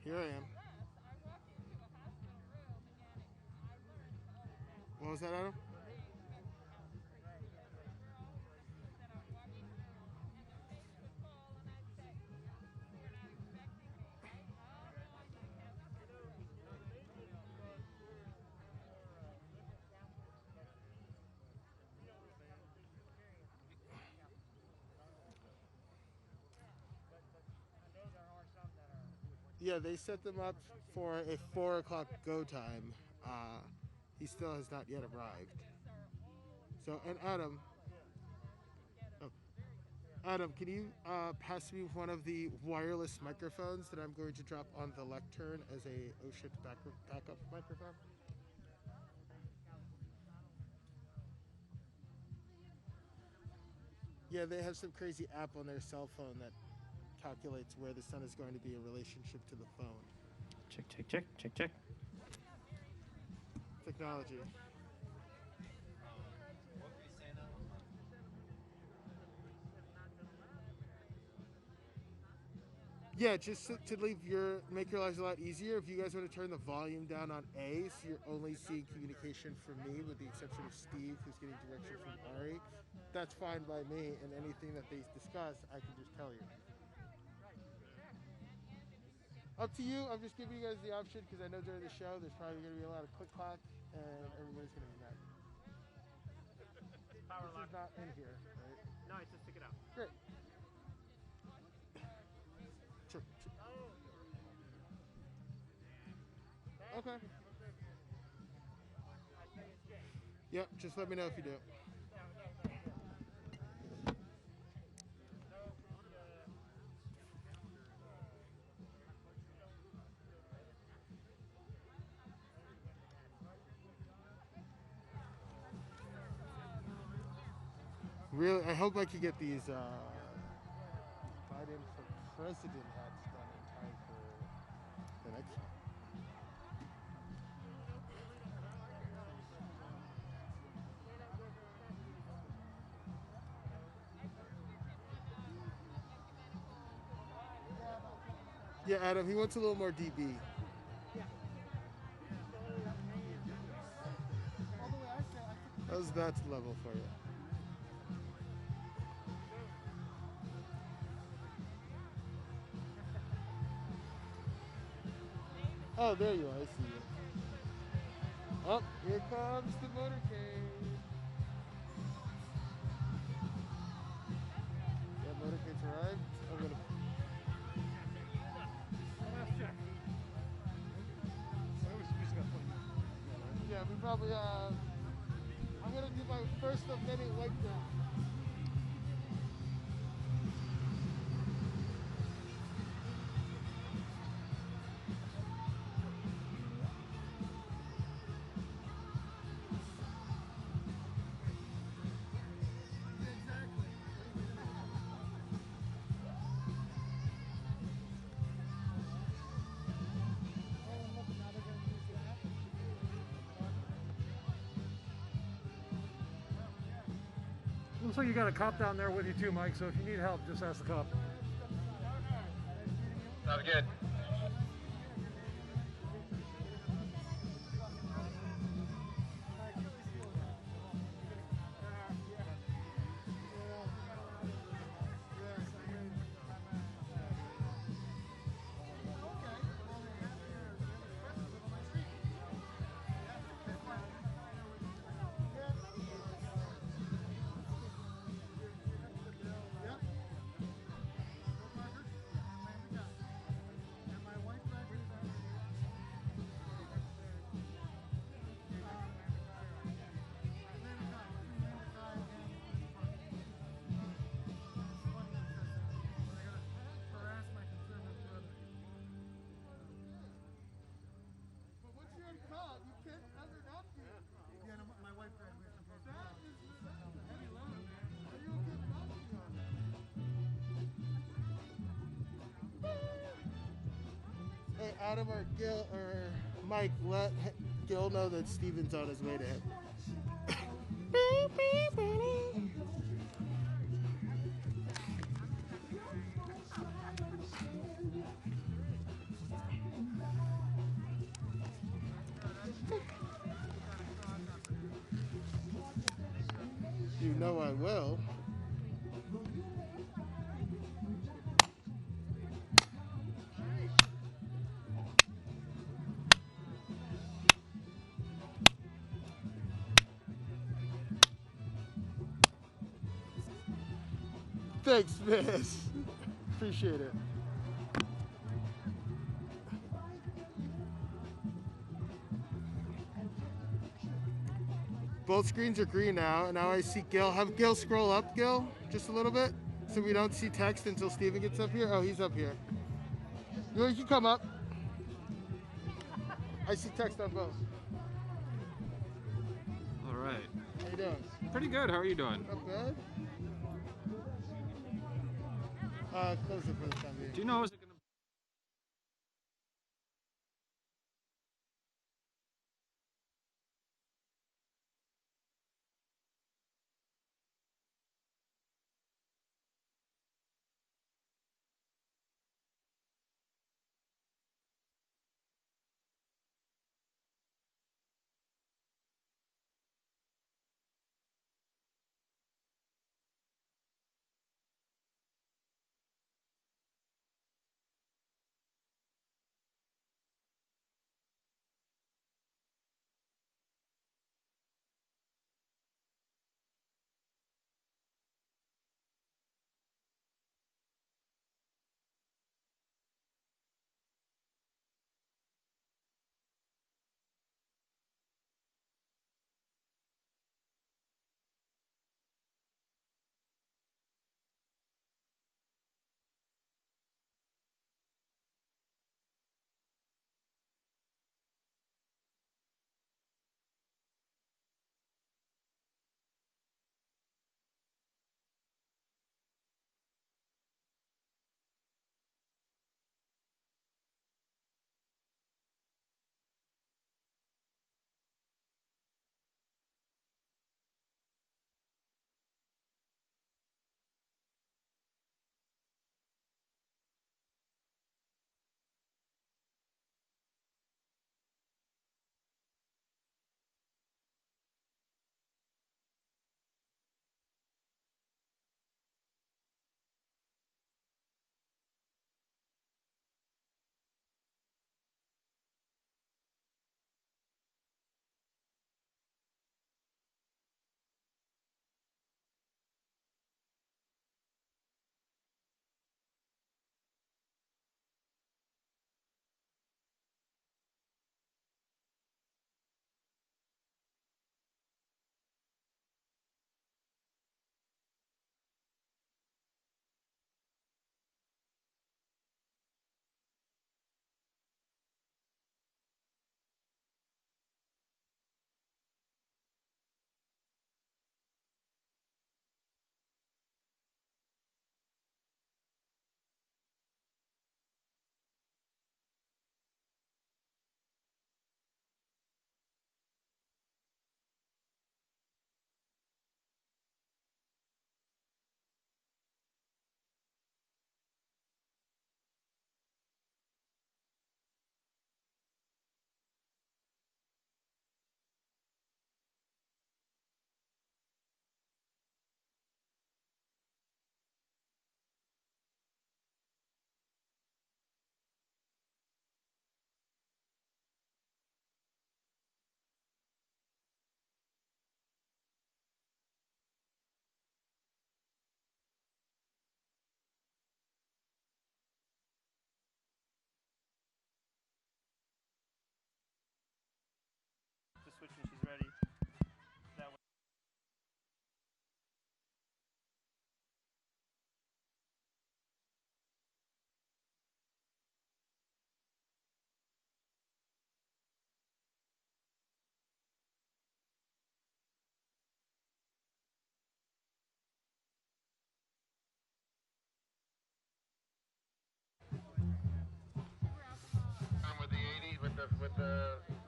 Here I am. What was that, Adam? Yeah, they set them up for a 4 o'clock go time. He still has not yet arrived. So, and Adam, oh, Adam, can you pass me one of the wireless microphones that I'm going to drop on the lectern as a OSHA backup microphone? Yeah, they have some crazy app on their cell phone that calculates where the sun is going to be in relationship to the phone. Check, check, check, check, check. Technology. Yeah, just to make your lives a lot easier. If you guys want to turn the volume down on A, so you're only seeing communication from me, with the exception of Steve, who's getting direction from Ari, that's fine by me. And anything that they discuss, I can just tell you. Up to you. I'm just giving you guys the option because I know during the show there's probably going to be a lot of click clack, and everybody's going to be mad. Power this lock. is not in here, right? No, it's just stick it out. Great. Okay. Yep, just let me know if you do. Really, I hope I can get these Biden for president hats done in time for the next one. Yeah, Adam, he wants a little more DB. How's that level for you? Oh, there you are. I see you. Oh, here comes the motorcade. Yeah, motorcade's arrived. I'm gonna. Last check. Yeah, we probably have. I'm gonna do my first of many white girls. Looks like you got a cop down there with you too, Mike, so if you need help, just ask the cop. Sounds good. Hey, Adam or Gil or Mike, let Gil know that Steven's on his way to him. know I will. Thanks, miss. Appreciate it. Both screens are green now, and now I see Gil. Have Gil scroll up, Gil, just a little bit, so we don't see text until Steven gets up here. Oh, he's up here. You can come up. I see text on both. All right. How you doing? Pretty good. How are you doing? Not bad. Close it for the time being. Do you know is it gonna? To switch when she's ready. That way.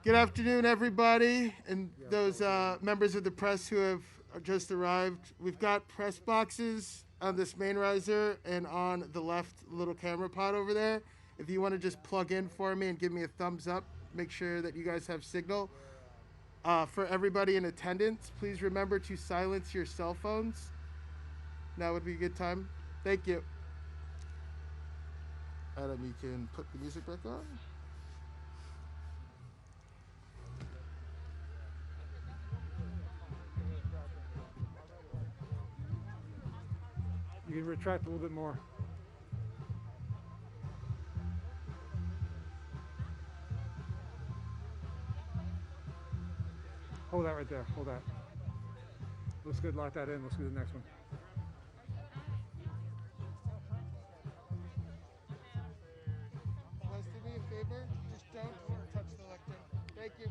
Good afternoon, everybody, and those members of the press who have just arrived. We've got press boxes on this main riser and on the left little camera pod over there. If you want to just plug in for me and give me a thumbs up, make sure that you guys have signal. For everybody in attendance, please remember to silence your cell phones. Now would be a good time. Thank you. Adam, you can put the music back on. You can retract a little bit more. Hold that right there. Hold that. Looks good. Lock that in. Let's do the next one. Guys, do me a favor. Just don't touch the lectern. Thank you.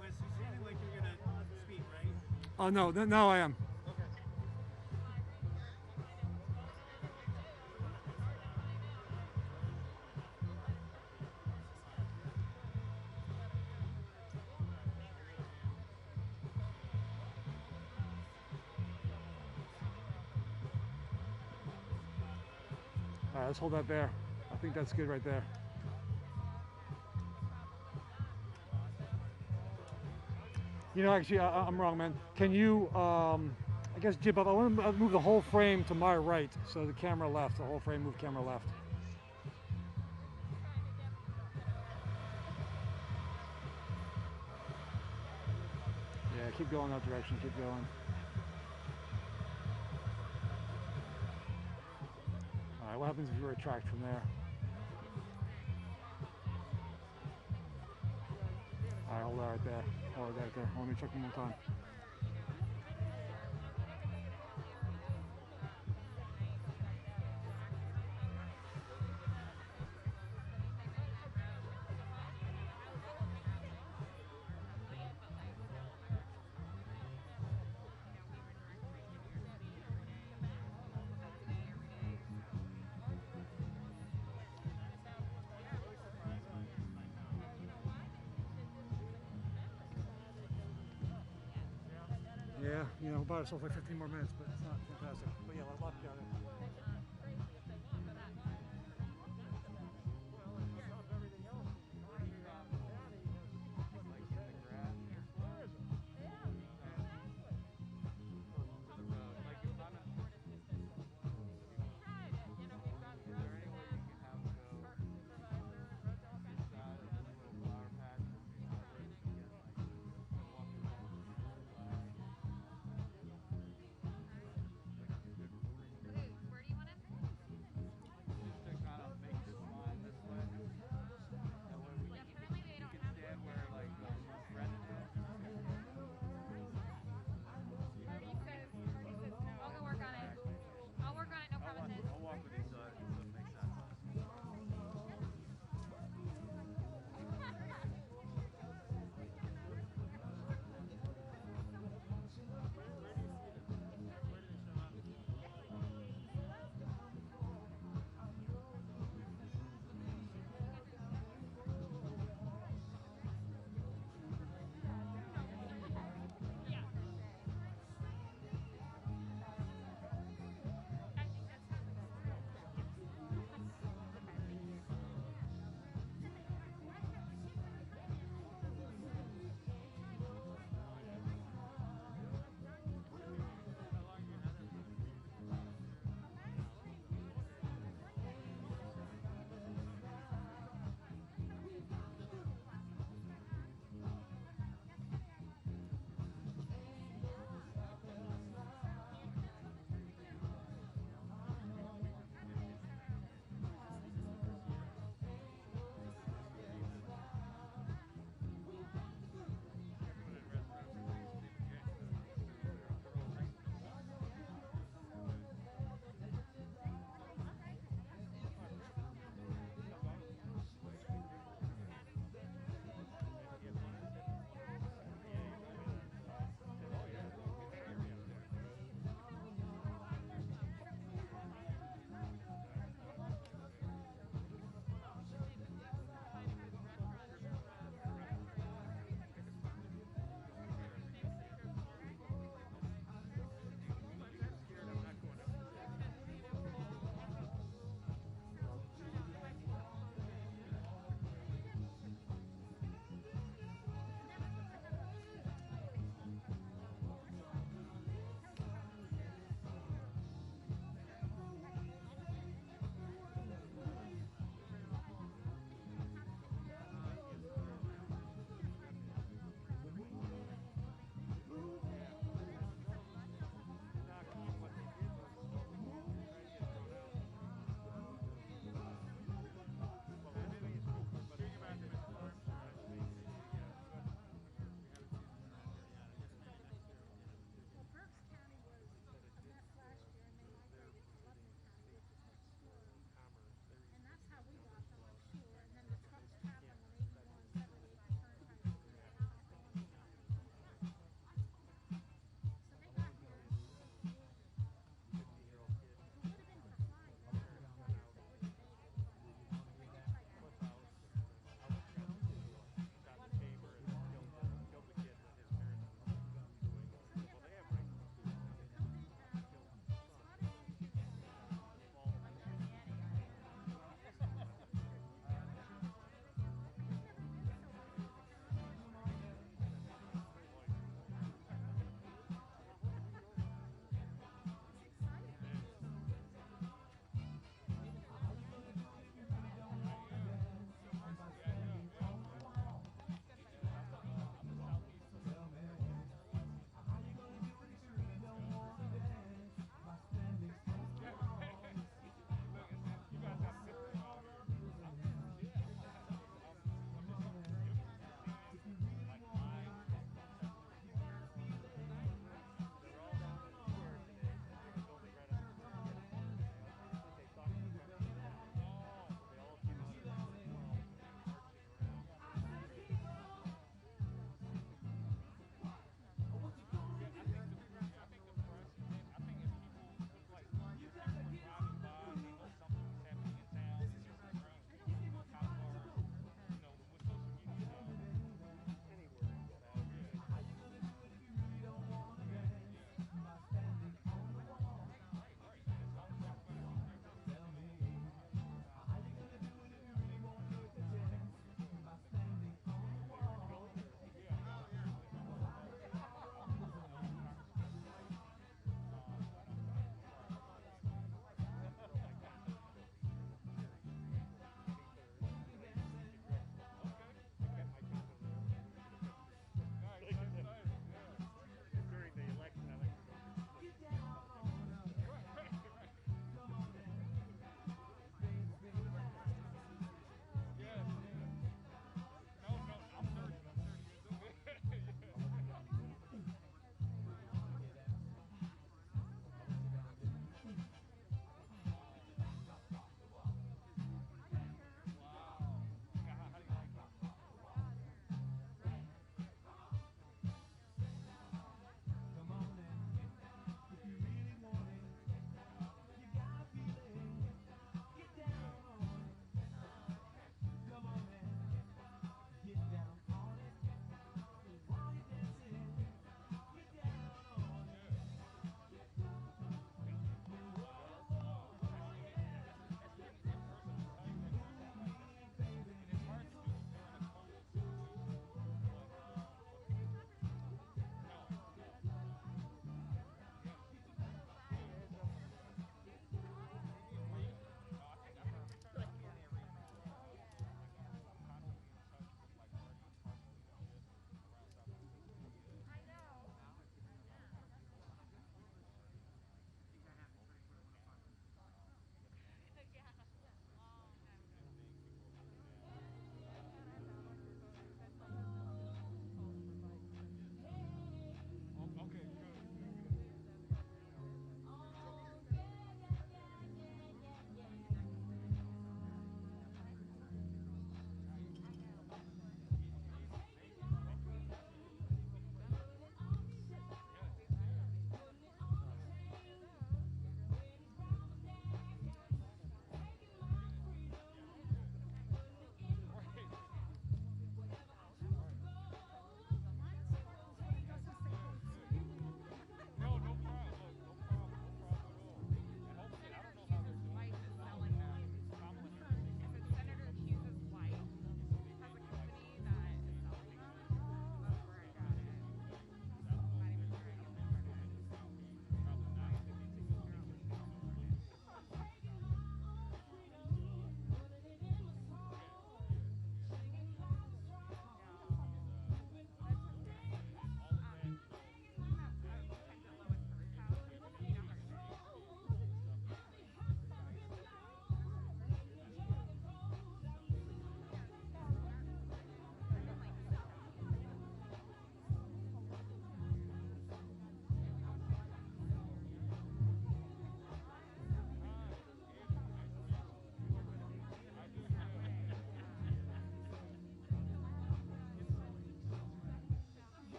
Wes, you seeming like you're gonna speak, right? Oh no, now I am. All right, let's hold that there. I think that's good right there. You know, actually, I'm wrong, man. Can you, I guess, jib up? I want to move the whole frame to my right, so the camera left. The whole frame, move camera left. Yeah, keep going that direction. Keep going. All right, what happens if you retract from there? All right, hold that right there. Hold that right there. Let me check one more time. Yeah, you know, about ourselves like 15 more minutes, but it's not fantastic. But yeah, let's lock it down.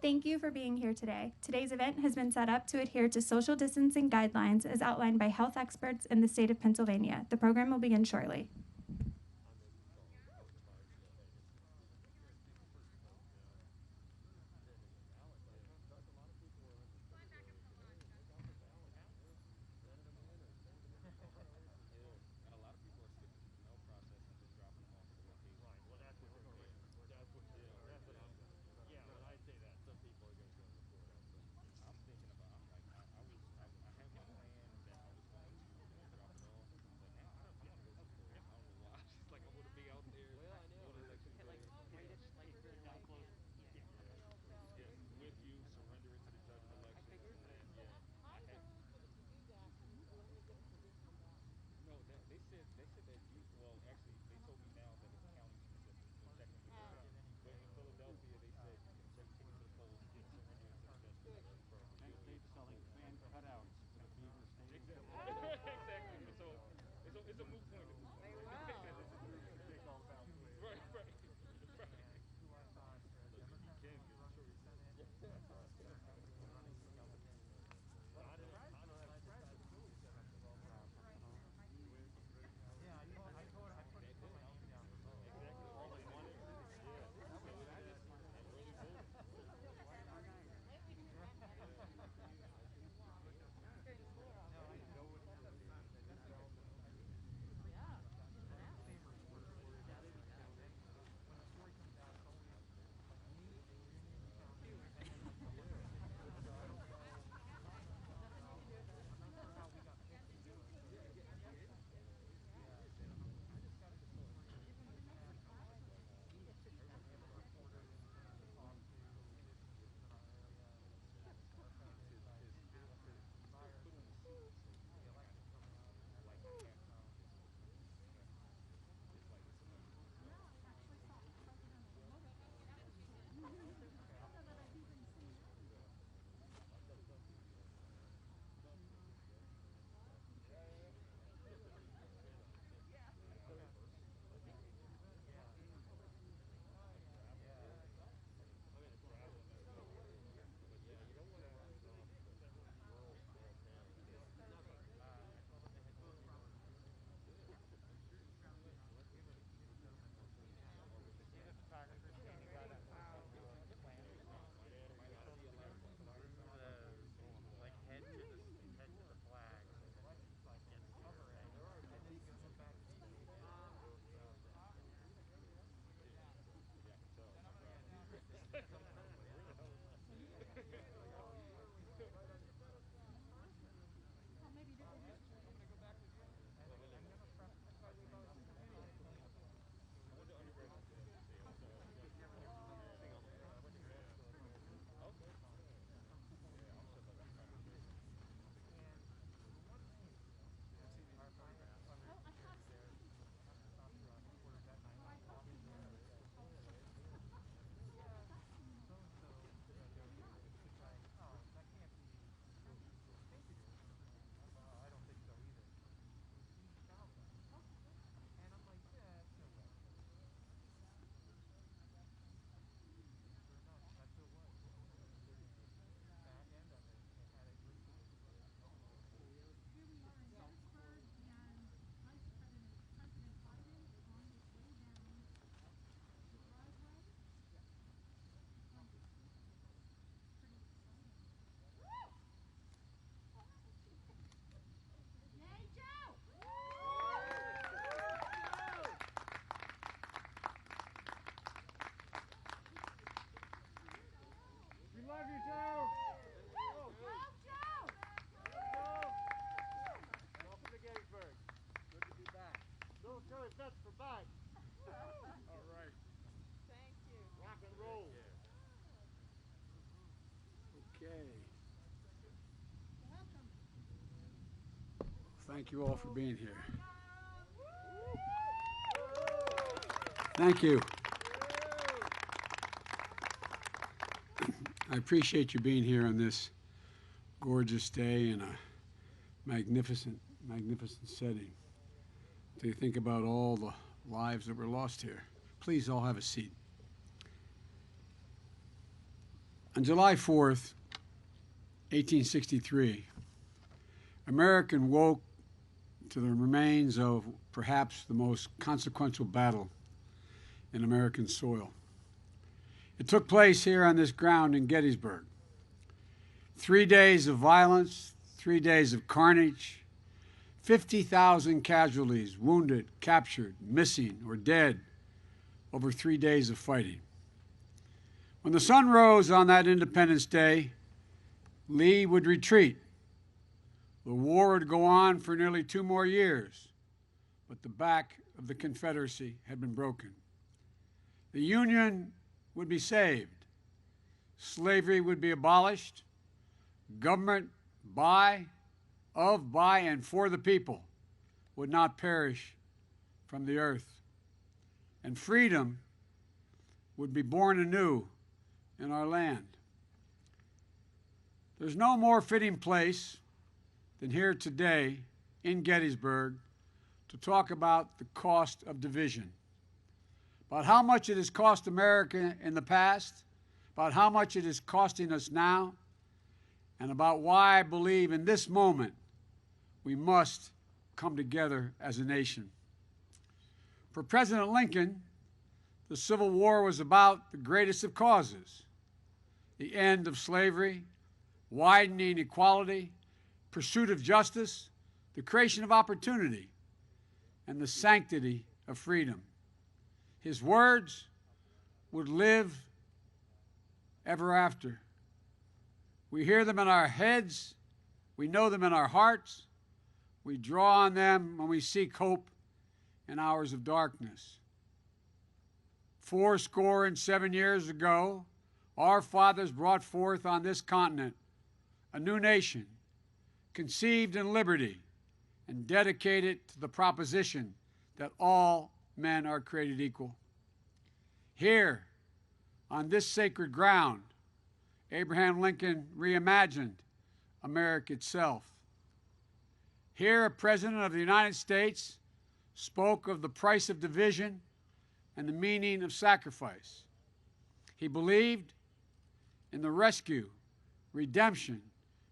Thank you for being here today. Today's event has been set up to adhere to social distancing guidelines as outlined by health experts in the state of Pennsylvania. The program will begin shortly. Love you, Joe! Go, Joe! Welcome to Gettysburg. Good to be back. Military vets for back. All right. Thank you. Rock and roll. Okay. Thank you all for being here. Thank you. I appreciate you being here on this gorgeous day in a magnificent, magnificent setting. Do you think about all the lives that were lost here? Please all have a seat. On July 4th, 1863, America woke to the remains of perhaps the most consequential battle in American soil. It took place here on this ground in Gettysburg. 3 days of violence, 3 days of carnage, 50,000 casualties, wounded, captured, missing, or dead over 3 days of fighting. When the sun rose on that Independence Day, Lee would retreat. The war would go on for nearly 2 more years, but the back of the Confederacy had been broken. The Union would be saved. Slavery would be abolished. Government by, and for the people would not perish from the earth. And freedom would be born anew in our land. There's no more fitting place than here today in Gettysburg to talk about the cost of division, about how much it has cost America in the past, about how much it is costing us now, and about why I believe in this moment we must come together as a nation. For President Lincoln, the Civil War was about the greatest of causes: the end of slavery, widening equality, pursuit of justice, the creation of opportunity, and the sanctity of freedom. His words would live ever after. We hear them in our heads, we know them in our hearts, we draw on them when we seek hope in hours of darkness. 77 years ago, our fathers brought forth on this continent a new nation, conceived in liberty and dedicated to the proposition that all men are created equal. Here, on this sacred ground, Abraham Lincoln reimagined America itself. Here, a president of the United States spoke of the price of division and the meaning of sacrifice. He believed in the rescue, redemption,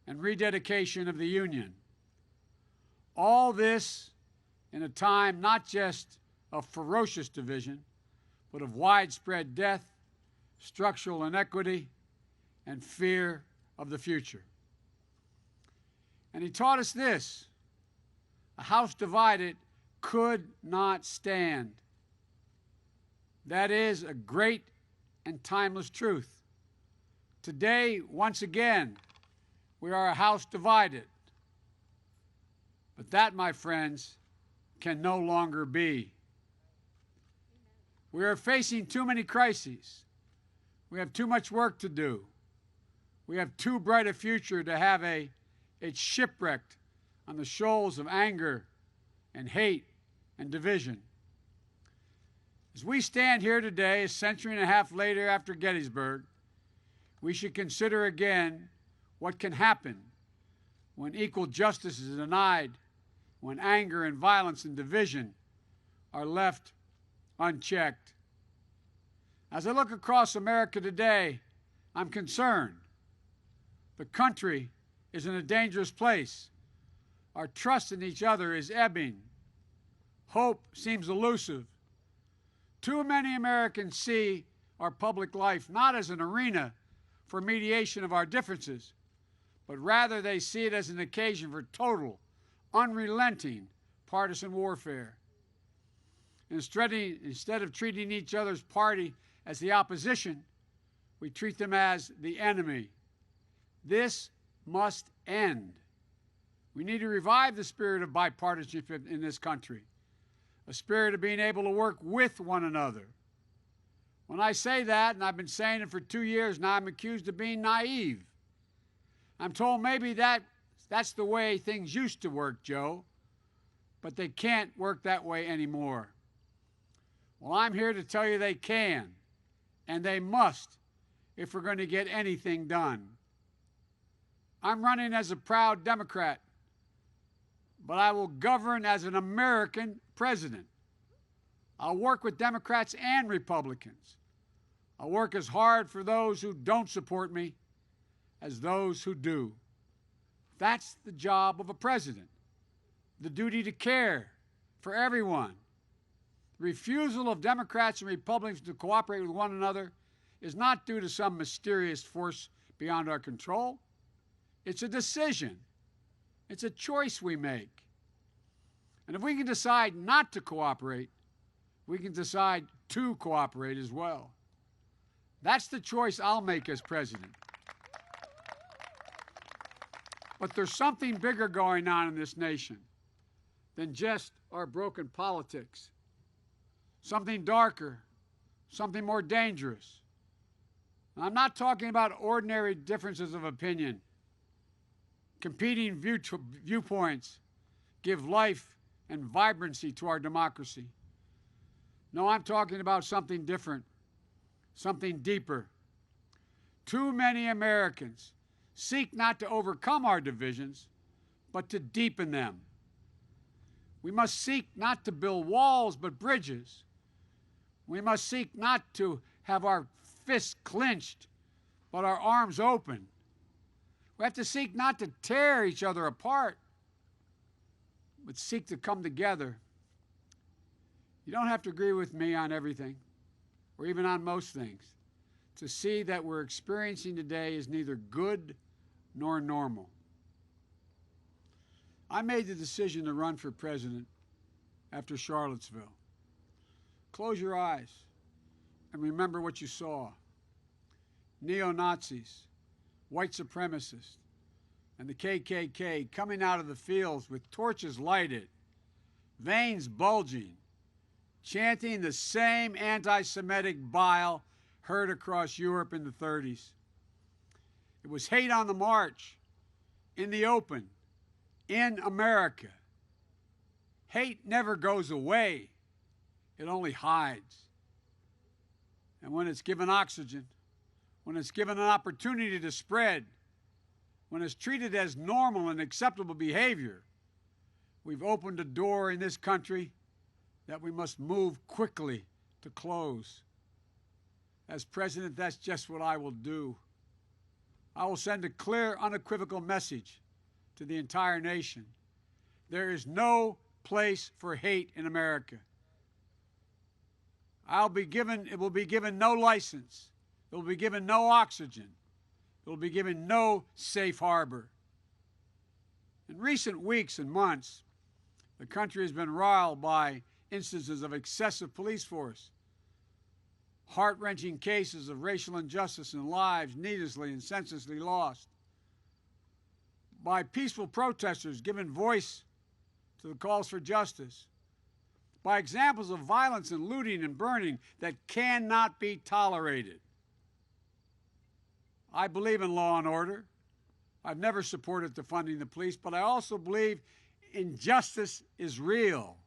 and rededication of the Union. All this in a time not just of ferocious division, but of widespread death, structural inequity, and fear of the future. And he taught us this: a house divided could not stand. That is a great and timeless truth. Today, once again, we are a house divided. But that, my friends, can no longer be. We are facing too many crises. We have too much work to do. We have too bright a future to have it shipwrecked on the shoals of anger and hate and division. As we stand here today, a century and a half later after Gettysburg, we should consider again what can happen when equal justice is denied, when anger and violence and division are left unchecked. As I look across America today, I'm concerned. The country is in a dangerous place. Our trust in each other is ebbing. Hope seems elusive. Too many Americans see our public life not as an arena for mediation of our differences, but rather they see it as an occasion for total, unrelenting partisan warfare. Instead of treating each other's party as the opposition, we treat them as the enemy. This must end. We need to revive the spirit of bipartisanship in this country, a spirit of being able to work with one another. When I say that, and I've been saying it for 2 years now, I'm accused of being naive. I'm told maybe that's the way things used to work, Joe, but they can't work that way anymore. Well, I'm here to tell you they can, and they must, if we're going to get anything done. I'm running as a proud Democrat, but I will govern as an American president. I'll work with Democrats and Republicans. I'll work as hard for those who don't support me as those who do. That's the job of a president, the duty to care for everyone. The refusal of Democrats and Republicans to cooperate with one another is not due to some mysterious force beyond our control. It's a decision. It's a choice we make. And if we can decide not to cooperate, we can decide to cooperate as well. That's the choice I'll make as president. But there's something bigger going on in this nation than just our broken politics. Something darker, something more dangerous. And I'm not talking about ordinary differences of opinion. Competing viewpoints give life and vibrancy to our democracy. No, I'm talking about something different, something deeper. Too many Americans seek not to overcome our divisions, but to deepen them. We must seek not to build walls, but bridges. We must seek not to have our fists clenched, but our arms open. We have to seek not to tear each other apart, but seek to come together. You don't have to agree with me on everything, or even on most things, to see that we're experiencing today is neither good nor normal. I made the decision to run for president after Charlottesville. Close your eyes and remember what you saw. Neo-Nazis, white supremacists, and the KKK coming out of the fields with torches lighted, veins bulging, chanting the same anti-Semitic bile heard across Europe in the 30s. It was hate on the march, in the open, in America. Hate never goes away. It only hides. And when it's given oxygen, when it's given an opportunity to spread, when it's treated as normal and acceptable behavior, we've opened a door in this country that we must move quickly to close. As president, that's just what I will do. I will send a clear, unequivocal message to the entire nation. There is no place for hate in America. It will be given no license. It will be given no oxygen. It will be given no safe harbor. In recent weeks and months, the country has been riled by instances of excessive police force, heart-wrenching cases of racial injustice and lives needlessly and senselessly lost, by peaceful protesters giving voice to the calls for justice, by examples of violence and looting and burning that cannot be tolerated. I believe in law and order. I've never supported defunding the police, but I also believe injustice is real.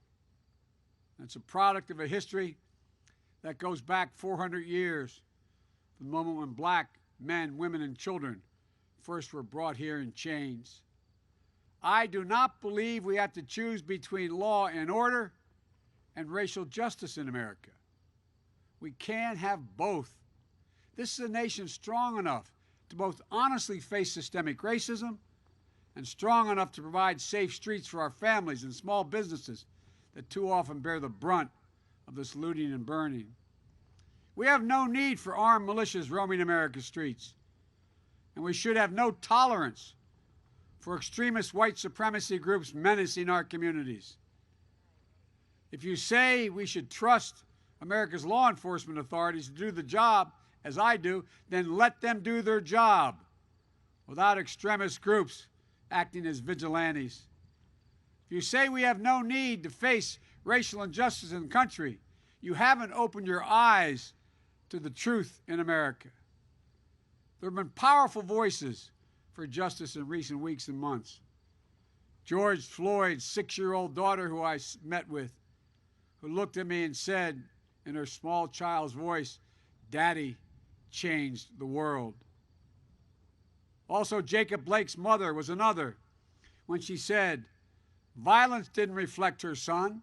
It's a product of a history that goes back 400 years, the moment when black men, women, and children first were brought here in chains. I do not believe we have to choose between law and order and racial justice in America. We can't have both. This is a nation strong enough to both honestly face systemic racism and strong enough to provide safe streets for our families and small businesses that too often bear the brunt of this looting and burning. We have no need for armed militias roaming America's streets, and we should have no tolerance for extremist white supremacy groups menacing our communities. If you say we should trust America's law enforcement authorities to do the job, as I do, then let them do their job without extremist groups acting as vigilantes. If you say we have no need to face racial injustice in the country, you haven't opened your eyes to the truth in America. There have been powerful voices for justice in recent weeks and months. George Floyd's 6-year-old daughter, who I met with, who looked at me and said in her small child's voice, "Daddy changed the world." Also, Jacob Blake's mother was another when she said, "Violence didn't reflect her son,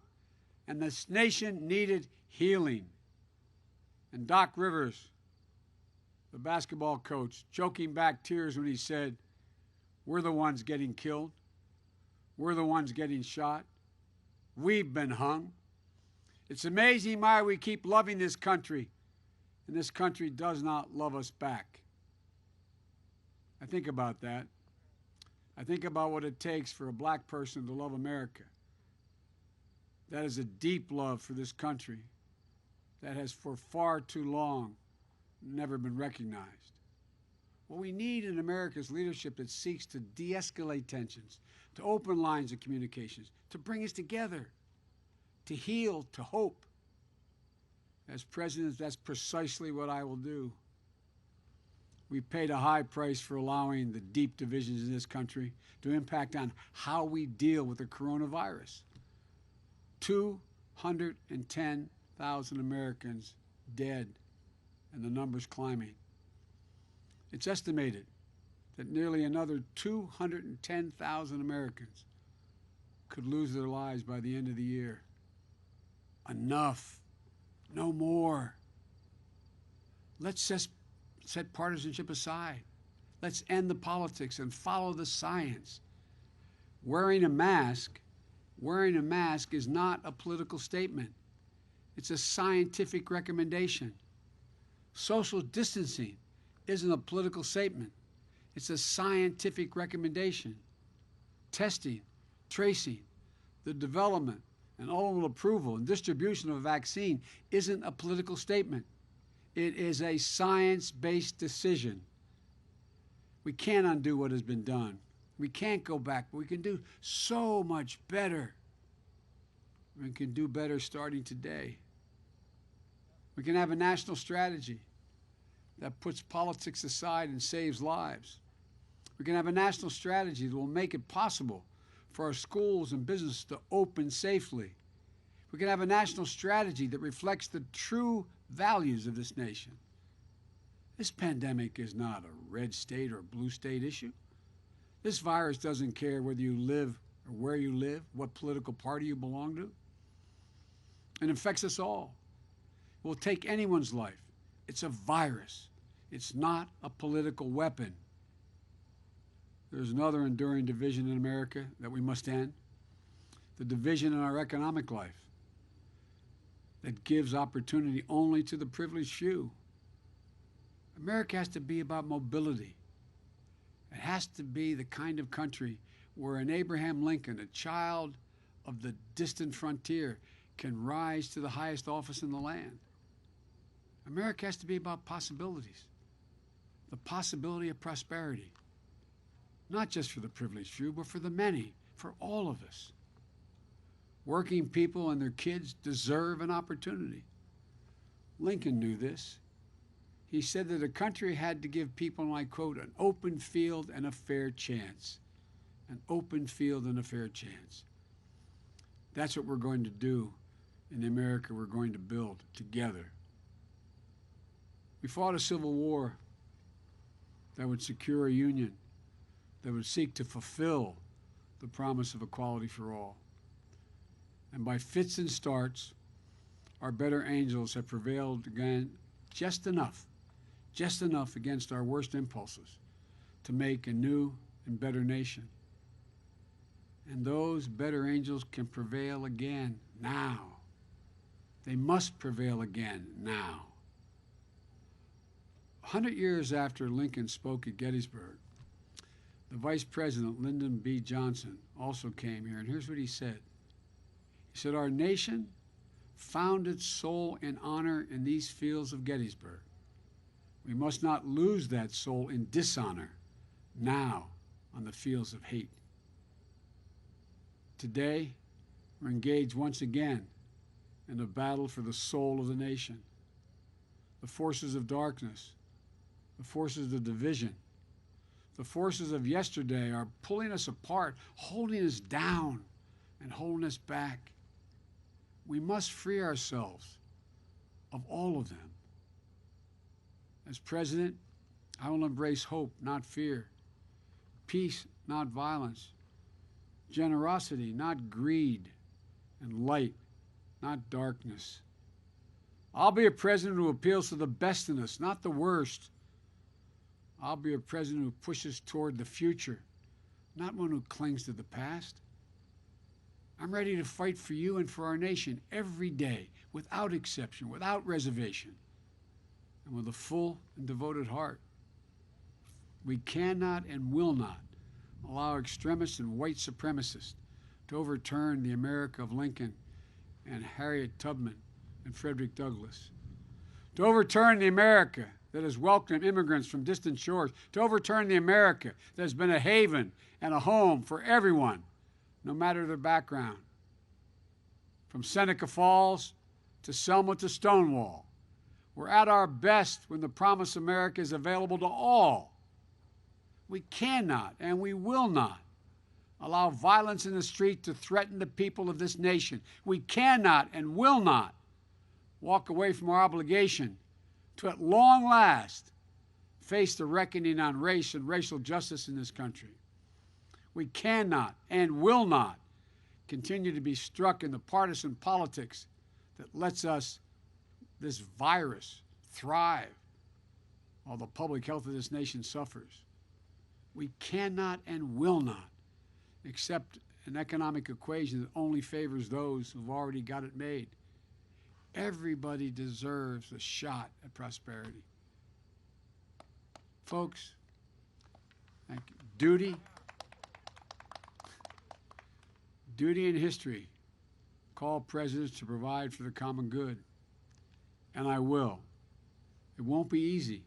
and this nation needed healing." And Doc Rivers, the basketball coach, choking back tears when he said, "We're the ones getting killed. We're the ones getting shot. We've been hung. It's amazing why we keep loving this country, and this country does not love us back." I think about that. I think about what it takes for a black person to love America. That is a deep love for this country that has for far too long never been recognized. What we need in America is leadership that seeks to de-escalate tensions, to open lines of communications, to bring us together, to heal, to hope. As president, that's precisely what I will do. We paid a high price for allowing the deep divisions in this country to impact on how we deal with the coronavirus. 210,000 Americans dead, and the number's climbing. It's estimated that nearly another 210,000 Americans could lose their lives by the end of the year. Enough. No more. Let's just set partisanship aside. Let's end the politics and follow the science. Wearing a mask is not a political statement. It's a scientific recommendation. Social distancing isn't a political statement. It's a scientific recommendation. Testing, tracing, the development and ultimate approval and distribution of a vaccine isn't a political statement. It is a science-based decision. We can't undo what has been done. We can't go back, but we can do so much better. We can do better starting today. We can have a national strategy that puts politics aside and saves lives. We can have a national strategy that will make it possible for our schools and businesses to open safely. We can have a national strategy that reflects the true values of this nation. This pandemic is not a red state or blue state issue. This virus doesn't care whether you live or where you live, what political party you belong to. It infects us all. It will take anyone's life. It's a virus. It's not a political weapon. There's another enduring division in America that we must end. The division in our economic life that gives opportunity only to the privileged few. America has to be about mobility. It has to be the kind of country where an Abraham Lincoln, a child of the distant frontier, can rise to the highest office in the land. America has to be about possibilities, the possibility of prosperity, not just for the privileged few, but for the many, for all of us. Working people and their kids deserve an opportunity. Lincoln knew this. He said that a country had to give people, and I quote, an open field and a fair chance. An open field and a fair chance. That's what we're going to do in the America we're going to build together. We fought a civil war that would secure a union, that would seek to fulfill the promise of equality for all. And by fits and starts, our better angels have prevailed again just enough against our worst impulses to make a new and better nation. And those better angels can prevail again now. They must prevail again now. 100 years after Lincoln spoke at Gettysburg, the Vice President, Lyndon B. Johnson, also came here, and here's what he said. He said, "Our nation found its soul and honor in these fields of Gettysburg. We must not lose that soul in dishonor now on the fields of hate." Today, we're engaged once again in a battle for the soul of the nation. The forces of darkness, the forces of division, the forces of yesterday are pulling us apart, holding us down, and holding us back. We must free ourselves of all of them. As president, I will embrace hope, not fear, peace, not violence, generosity, not greed, and light, not darkness. I'll be a president who appeals to the best in us, not the worst, I'll be a president who pushes toward the future, not one who clings to the past. I'm ready to fight for you and for our nation every day, without exception, without reservation, and with a full and devoted heart. We cannot and will not allow extremists and white supremacists to overturn the America of Lincoln and Harriet Tubman and Frederick Douglass, to overturn the America that has welcomed immigrants from distant shores, to overturn the America that has been a haven and a home for everyone, no matter their background. From Seneca Falls to Selma to Stonewall, we're at our best when the promised America is available to all. We cannot and we will not allow violence in the street to threaten the people of this nation. We cannot and will not walk away from our obligation to, at long last, face the reckoning on race and racial justice in this country. We cannot and will not continue to be struck in the partisan politics that lets this virus, thrive while the public health of this nation suffers. We cannot and will not accept an economic equation that only favors those who've already got it made. Everybody deserves a shot at prosperity. Folks, thank you. Duty and history call presidents to provide for the common good, and I will. It won't be easy.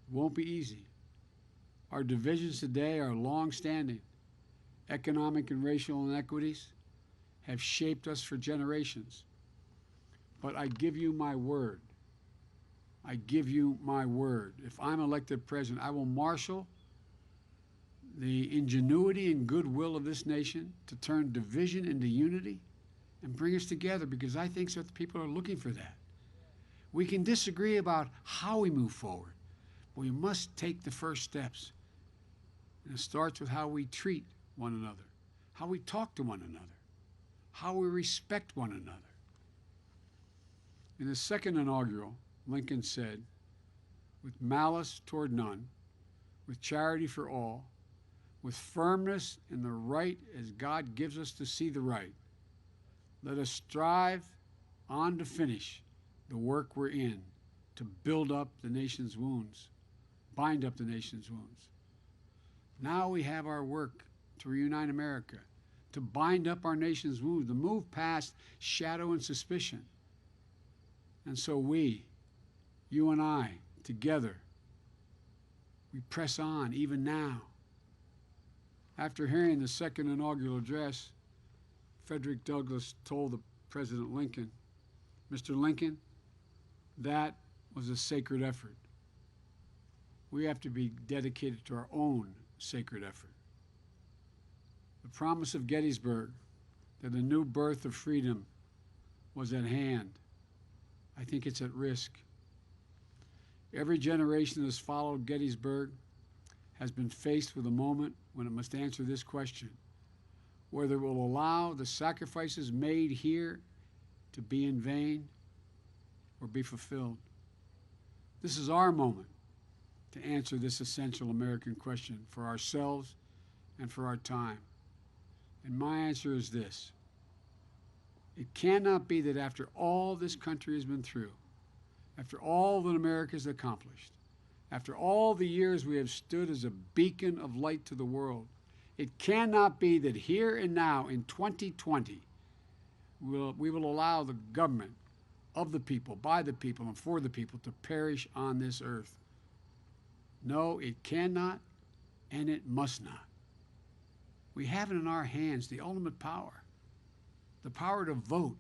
It won't be easy. Our divisions today are long-standing. Economic and racial inequities have shaped us for generations. But I give you my word. I give you my word. If I'm elected president, I will marshal the ingenuity and goodwill of this nation to turn division into unity and bring us together, because I think that the people are looking for that. We can disagree about how we move forward, but we must take the first steps. And it starts with how we treat one another, how we talk to one another, how we respect one another. In his second inaugural, Lincoln said, "With malice toward none, with charity for all, with firmness in the right as God gives us to see the right, let us strive on to finish the work we're in, to build up the nation's wounds, bind up the nation's wounds." Now we have our work to reunite America, to bind up our nation's wounds, to move past shadow and suspicion. And so we, you and I, together, we press on even now. After hearing the second inaugural address, Frederick Douglass told President Lincoln, "Mr. Lincoln, that was a sacred effort. We have to be dedicated to our own sacred effort." The promise of Gettysburg, that a new birth of freedom was at hand, I think it's at risk. Every generation that has followed Gettysburg has been faced with a moment when it must answer this question: whether it will allow the sacrifices made here to be in vain or be fulfilled. This is our moment to answer this essential American question for ourselves and for our time. And my answer is this: it cannot be that after all this country has been through, after all that America has accomplished, after all the years we have stood as a beacon of light to the world, it cannot be that here and now in 2020 we will allow the government of the people, by the people, and for the people to perish on this earth. No, it cannot, and it must not. We have it in our hands the ultimate power, the power to vote.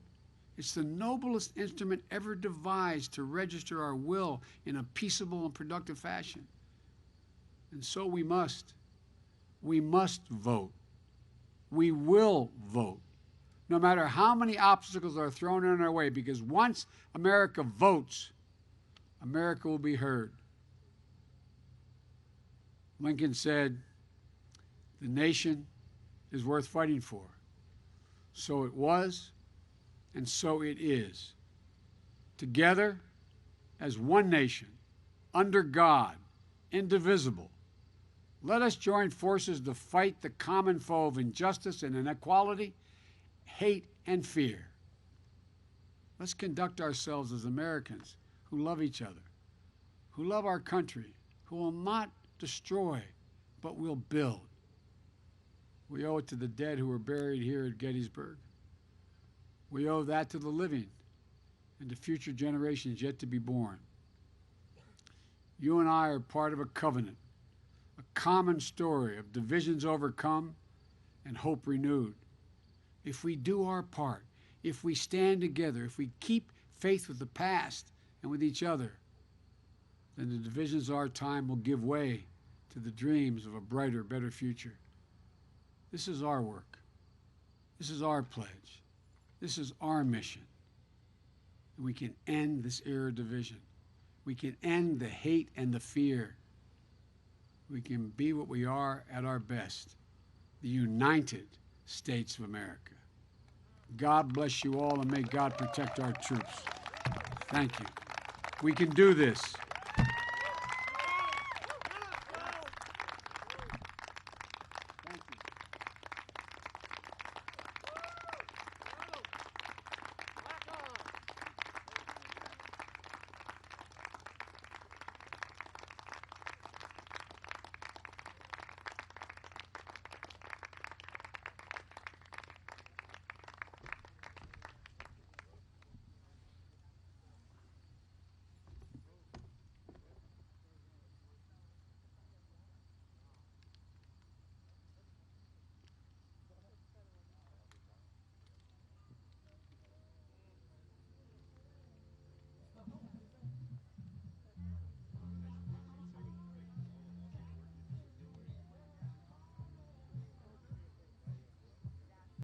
It's the noblest instrument ever devised to register our will in a peaceable and productive fashion. And so we must vote. We will vote, no matter how many obstacles are thrown in our way, because once America votes, America will be heard. Lincoln said, "The nation is worth fighting for." So it was, and so it is. Together, as one nation, under God, indivisible. Let us join forces to fight the common foe of injustice and inequality, hate and fear. Let's conduct ourselves as Americans who love each other, who love our country, who will not destroy, but will build. We owe it to the dead who were buried here at Gettysburg. We owe that to the living and to future generations yet to be born. You and I are part of a covenant, a common story of divisions overcome and hope renewed. If we do our part, if we stand together, if we keep faith with the past and with each other, then the divisions of our time will give way to the dreams of a brighter, better future. This is our work. This is our pledge. This is our mission. And we can end this era of division. We can end the hate and the fear. We can be what we are at our best, the United States of America. God bless you all, and may God protect our troops. Thank you. We can do this.